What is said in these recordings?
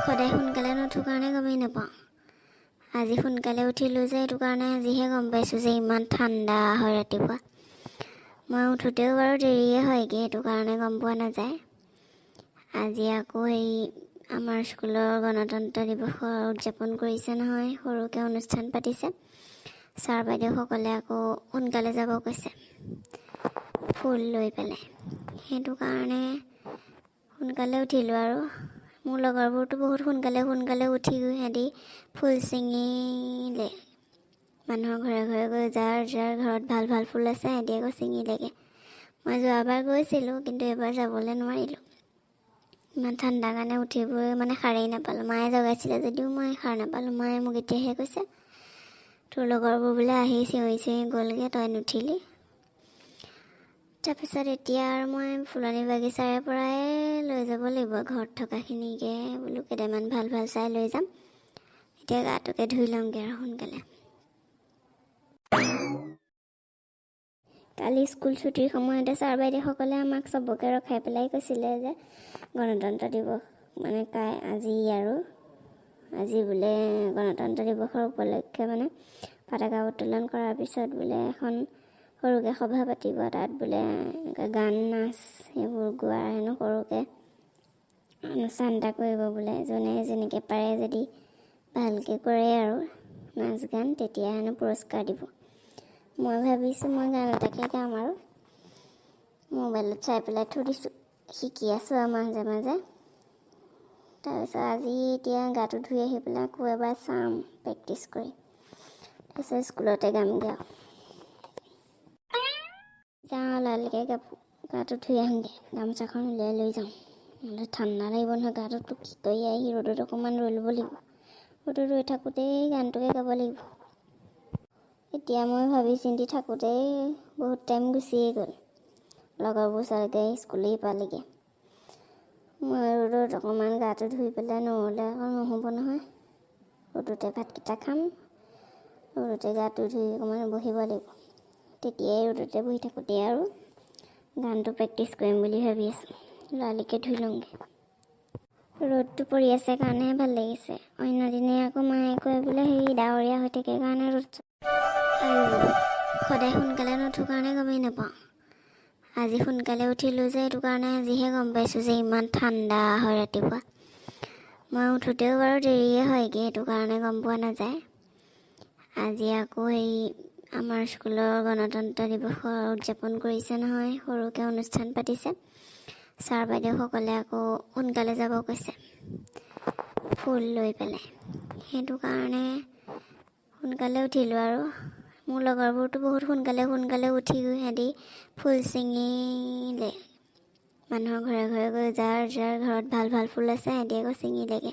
সদায় সোনকালে নুঠো কাৰণে গমেই নাপাওঁ। আজি সোনকালে উঠিলোঁ যে এইটো কাৰণে আজিহে গম পাইছোঁ যে ইমান ঠাণ্ডা হয় ৰাতিপুৱা। মই উঠোঁতেও বাৰু দেৰিয়ে হয়গৈ, সেইটো কাৰণে গম পোৱা নাযায়। আজি আকৌ আমাৰ স্কুলৰ গণতন্ত্ৰ দিৱসৰ উদযাপন কৰিছে নহয়, সৰুকৈ অনুষ্ঠান পাতিছে। ছাৰ বাইদেউসকলে আকৌ সোনকালে যাব কৈছে ফুল লৈ পেলাই, সেইটো কাৰণে সোনকালে উঠিলোঁ। আৰু মোৰ লগৰবোৰতো বহুত সোনকালে উঠি সিহঁতি ফুল ছিঙিলে। মানুহৰ ঘৰে ঘৰে গৈ যাৰ ঘৰত ভাল ভাল ফুল আছে সিহঁতি আকৌ ছিঙিলেগৈ। মই যোৱাবাৰ গৈছিলোঁ, কিন্তু এইবাৰ যাবলৈ নোৱাৰিলোঁ। ইমান ঠাণ্ডা কাৰণে উঠিবই সাৰেই নাপালোঁ। মায়ে জগাইছিলে যদিও মই সাৰ নাপালোঁ। মায়ে মোক এতিয়াহে কৈছে, তোৰ লগৰবোৰ বোলে আহি চিঞৰি গ'লগৈ, তই নুঠিলি। তাৰপিছত এতিয়া আৰু মই ফুলনি বাগিচাৰে পৰাই লৈ যাব লাগিব ঘৰত থকাখিনিকে বোলো, কেইটামান ভাল ভাল চাই লৈ যাম। এতিয়া গাটোকে ধুই লওঁগৈ আৰু সোনকালে। কালি স্কুল ছুটিৰ সময়তে ছাৰ বাইদেউসকলে আমাক চবকে ৰখাই পেলাই কৈছিলে যে গণতন্ত্ৰ দিৱস আজি বোলে গণতন্ত্ৰ দিৱসৰ উপলক্ষে পতাকা উত্তোলন কৰাৰ পিছত বোলে এখন সৰুকৈ সভা পাতিব। তাত বোলে গান নাচ সেইবোৰ গোৱাৰ হেনো সৰুকৈ অনুষ্ঠান এটা কৰিব বোলে। যোনে যেনেকৈ পাৰে যদি ভালকৈ কৰে আৰু নাচ গান, তেতিয়া হেনো পুৰস্কাৰ দিব। মই ভাবিছোঁ মই গান এটাকে গাম আৰু মোবাইলত চাই পেলাই থৈ দিছোঁ, শিকি আছোঁ আৰু মাজে মাজে। তাৰপিছত আজি এতিয়া গাটো ধুই আহি পেলাই আকৌ এবাৰ চাম প্ৰেক্টিচ কৰি, তাৰপিছত স্কুলতে গামগৈ আৰু। যাওঁ লালকৈ গাটো ধুই আহোঁগৈ, গামোচাখন উলিয়াই লৈ যাওঁ, নহ'লে ঠাণ্ডা লাগিব নহয় গাটোতো। কি কৰি আহি ৰ'দত অকণমান ৰৈ ল'ব লাগিব। ৰ'দত ৰৈ থাকোঁতেই গানটোকে গাব লাগিব। এতিয়া মই ভাবি চিন্তি থাকোঁতেই বহুত টাইম গুচিয়ে গ'ল। লগৰবোৰ চাগে স্কুলেই পালেগৈ। মই ৰ'দত অকণমান গাটো ধুই পেলাই নৰ'লে আকৌ নহ'ব নহয়। ৰ'দতে ভাতকেইটা খাম, ৰ'দতে গাটো ধুই অকণমান বহিব লাগিব। তেতিয়াই ৰ'দতে বহি থাকোঁতেই আৰু গানটো প্ৰেক্টিচ কৰিম বুলি ভাবি আছোঁ। লৰালিকৈ ধুই লওঁগৈ। ৰ'দটো পৰি আছে কাৰণেহে ভাল লাগিছে। অন্য দিনে আকৌ মায়ে কয় বোলে ডাৱৰীয়া হৈ থাকে কাৰণে ৰ'দ। আৰু সদায় সোনকালে নুঠো কাৰণে গমেই নাপাওঁ। আজি সোনকালে উঠিলোঁ যে এইটো কাৰণে আজিহে গম পাইছোঁ যে ইমান ঠাণ্ডা হয় ৰাতিপুৱা। মই উঠোঁতেও বাৰু দেৰিয়ে হয়গৈ, সেইটো কাৰণে গম পোৱা নাযায়। আজি আকৌ আমাৰ স্কুলৰ গণতন্ত্ৰ দিৱসৰ উদযাপন কৰিছে নহয়, সৰুকৈ অনুষ্ঠান পাতিছে। ছাৰ বাইদেউসকলে আকৌ সোনকালে যাব কৈছে ফুল লৈ পেলাই, সেইটো কাৰণে সোনকালে উঠিলোঁ। আৰু মোৰ লগৰবোৰতো বহুত সোনকালে উঠি সিহঁতি ফুল ছিঙিলে। মানুহৰ ঘৰে ঘৰে গৈ যাৰ ঘৰত ভাল ভাল ফুল আছে সিহঁতি আকৌ ছিঙিলেগৈ।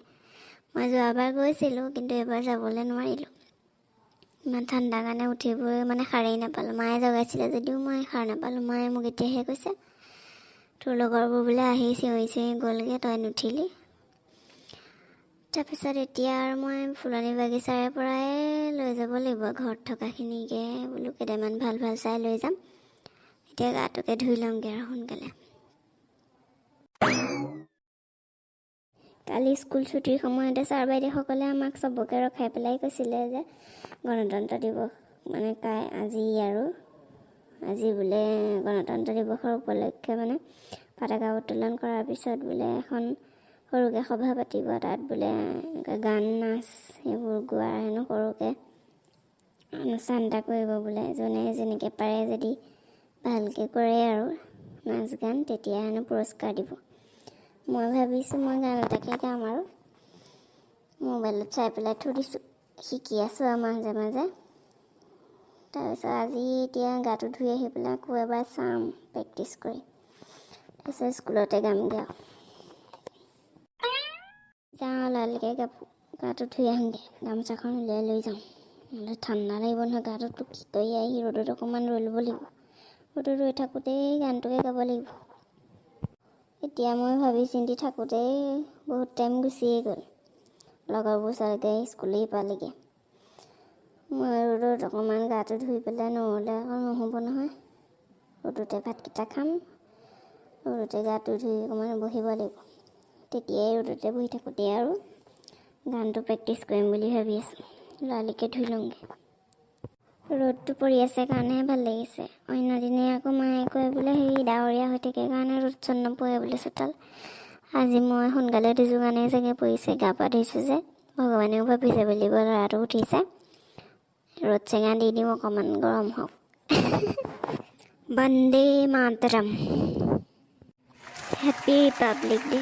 মই যোৱাবাৰ গৈছিলোঁ, কিন্তু এইবাৰ যাবলৈ নোৱাৰিলোঁ। ইমান ঠাণ্ডা কাৰণে উঠিবই সাৰেই নাপালোঁ। মায়ে জগাইছিলে যদিও মই সাৰ নাপালোঁ। মায়ে মোক এতিয়াহে কৈছে, তোৰ লগৰবোৰ বোলে আহি চিঞৰি গ'লগৈ, তই নুঠিলি। তাৰপিছত এতিয়া আৰু মই ফুলনি বাগিচাৰে পৰাই লৈ যাব লাগিব ঘৰত থকাখিনিকে বোলো, কেইটামান ভাল ভাল চাই লৈ যাম। এতিয়া গাটোকে ধুই লওঁগৈ আৰু সোনকালে। কালি স্কুল ছুটিৰ সময়তে ছাৰ বাইদেউসকলে আমাক চবকে ৰখাই পেলাই কৈছিলে যে গণতন্ত্ৰ দিৱস আজি বোলে গণতন্ত্ৰ দিৱসৰ উপলক্ষে পতাকা উত্তোলন কৰাৰ পিছত বোলে এখন সৰুকৈ সভা পাতিব। তাত বোলে গান নাচ সেইবোৰ গোৱাৰ হেনো সৰুকৈ অনুষ্ঠান এটা কৰিব বোলে। যোনে যেনেকৈ পাৰে যদি ভালকৈ কৰে আৰু নাচ গান, তেতিয়া হেনো পুৰস্কাৰ দিব। মই ভাবিছোঁ মই গান এটাকে গাম আৰু মোবাইলত চাই পেলাই থৈ দিছোঁ, শিকি আছোঁ আৰু মাজে মাজে। তাৰপিছত আজি এতিয়া গাটো ধুই আহি পেলাই আকৌ এবাৰ চাম প্ৰেক্টিচ কৰি, তাৰপিছত স্কুলতে গামগৈ আৰু। যাওঁ লালকৈ গাটো ধুই আহোঁগৈ, গামোচাখন উলিয়াই লৈ যাওঁ, নহ'লে ঠাণ্ডা লাগিব নহয় গাটোতো। কি কৰি আহি ৰ'দত অকণমান ৰৈ ল'ব লাগিব। ৰ'দত ৰৈ থাকোঁতেই গানটোকে গাব লাগিব। এতিয়া মই ভাবি চিন্তি থাকোঁতেই বহুত টাইম গুচিয়ে গ'ল। লগৰবোৰ চাগে স্কুলেই পালেগৈ। মই ৰ'দত অকণমান গাটো ধুই পেলাই নৰ'লে আকৌ নহ'ব নহয়। ৰ'দতে ভাতকেইটা খাম, ৰ'দতে গাটো ধুই অকণমান বহিব লাগিব। তেতিয়াই ৰ'দতে বহি থাকোঁতেই আৰু গানটো প্ৰেক্টিছ কৰিম বুলি ভাবি আছোঁ। লৰালিকে ধুই লওঁগৈ। ৰ'দটো পৰি আছে কাৰণেহে ভাল লাগিছে। অন্য দিনে আকৌ মায়ে কয় বোলে হেৰি ডাৱৰীয়া হৈ থাকে কাৰণে ৰ'দ চ'দ নপৰে বোলে চোতাল। আজি মই সোনকালে ধুইছোঁ কাৰণে চাগে পৰিছে। গা পা ধুইছোঁ যে ভগৱানেও ভাবিছে বুলিব ল'ৰাটো উঠিছে। ৰ'দ চেঙা দি দিওঁ অকণমান গৰম হওক। Vande Mataram. Happy Republic day.